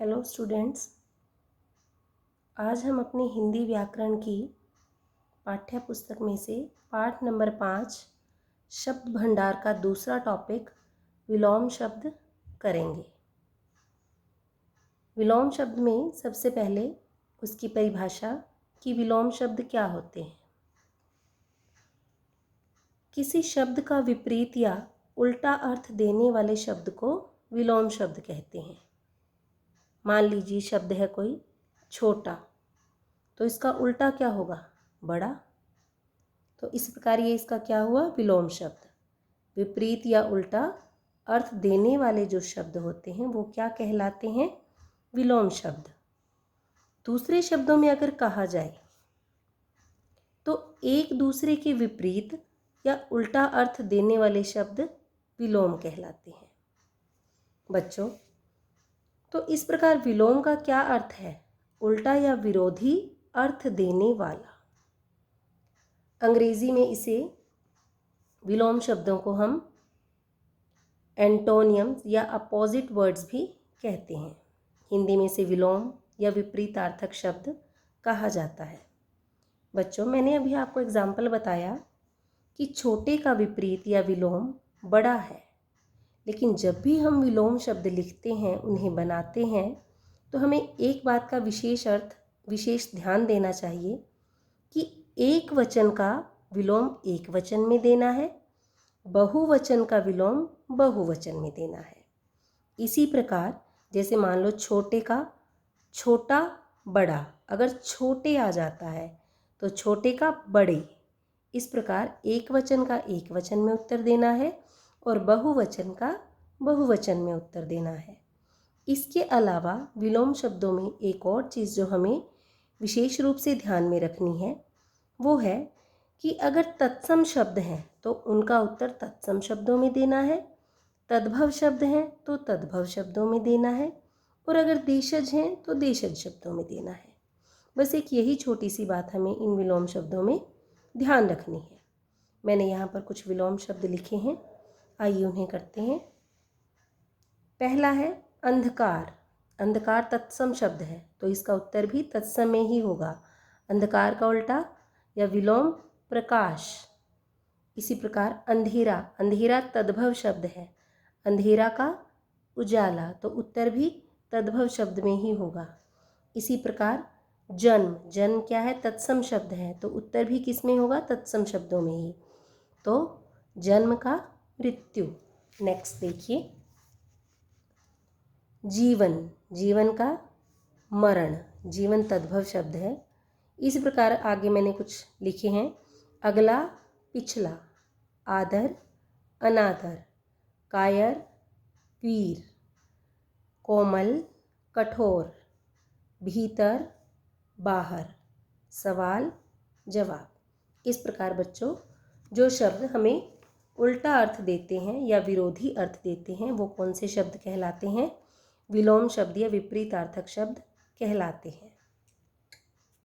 Hello students, आज हम अपनी हिंदी व्याकरण की पाठ्य पुस्तक में से पाठ नंबर 5 शब्द भंडार का दूसरा टॉपिक विलोम शब्द करेंगे। विलोम शब्द में सबसे पहले उसकी परिभाषा कि विलोम शब्द क्या होते हैं। किसी शब्द का विपरीत या उल्टा अर्थ देने वाले शब्द को विलोम शब्द कहते हैं। मान लीजिए शब्द है कोई छोटा, तो इसका उल्टा क्या होगा? बड़ा। तो इस प्रकार ये इसका क्या हुआ? विलोम शब्द। विपरीत या उल्टा अर्थ देने वाले जो शब्द होते हैं वो क्या कहलाते हैं? विलोम शब्द। दूसरे शब्दों में अगर कहा जाए तो एक दूसरे के विपरीत या उल्टा अर्थ देने वाले शब्द विलोम कहलाते हैं। बच्चों, तो इस प्रकार विलोम का क्या अर्थ है? उल्टा या विरोधी अर्थ देने वाला। अंग्रेजी में इसे विलोम शब्दों को हम एंटोनियम्स या अपोजिट वर्ड्स भी कहते हैं। हिंदी में इसे विलोम या विपरीतार्थक शब्द कहा जाता है। बच्चों, मैंने अभी आपको एग्जाम्पल बताया कि छोटे का विपरीत या विलोम बड़ा है, लेकिन जब भी हम विलोम शब्द लिखते हैं, उन्हें बनाते हैं, तो हमें एक बात का विशेष ध्यान देना चाहिए कि एक वचन का विलोम एक वचन में देना है, बहुवचन का विलोम बहुवचन में देना है। इसी प्रकार जैसे मान लो छोटे का छोटा बड़ा, अगर छोटे आ जाता है तो छोटे का बड़े। इस प्रकार एक वचन का एक वचन में उत्तर देना है और बहुवचन का बहुवचन में उत्तर देना है। इसके अलावा विलोम शब्दों में एक और चीज़ जो हमें विशेष रूप से ध्यान में रखनी है वो है कि अगर तत्सम शब्द हैं तो उनका उत्तर तत्सम शब्दों में देना है, तद्भव शब्द हैं तो तद्भव शब्दों में देना है, और अगर देशज हैं तो देशज शब्दों में देना है। बस एक यही छोटी सी बात हमें इन विलोम शब्दों में ध्यान रखनी है। मैंने यहाँ पर कुछ विलोम शब्द लिखे हैं, आइए उन्हें करते हैं। पहला है अंधकार। अंधकार तत्सम शब्द है तो इसका उत्तर भी तत्सम में ही होगा। अंधकार का उल्टा या विलोम प्रकाश। इसी प्रकार अंधेरा। अंधेरा तद्भव शब्द है। अंधेरा का उजाला, तो उत्तर भी तद्भव शब्द में ही होगा। इसी प्रकार जन्म। जन्म क्या है? तत्सम शब्द है तो उत्तर भी किस में होगा? तत्सम शब्दों में ही। तो जन्म का मृत्यु। नेक्स्ट देखिए, जीवन। जीवन का मरण। जीवन तद्भव शब्द है। इस प्रकार आगे मैंने कुछ लिखे हैं। अगला पिछला, आदर अनादर, कायर वीर, कोमल कठोर, भीतर बाहर, सवाल जवाब। इस प्रकार बच्चों जो शब्द हमें उल्टा अर्थ देते हैं या विरोधी अर्थ देते हैं वो कौन से शब्द कहलाते हैं? विलोम शब्द या विपरीतार्थक शब्द कहलाते हैं।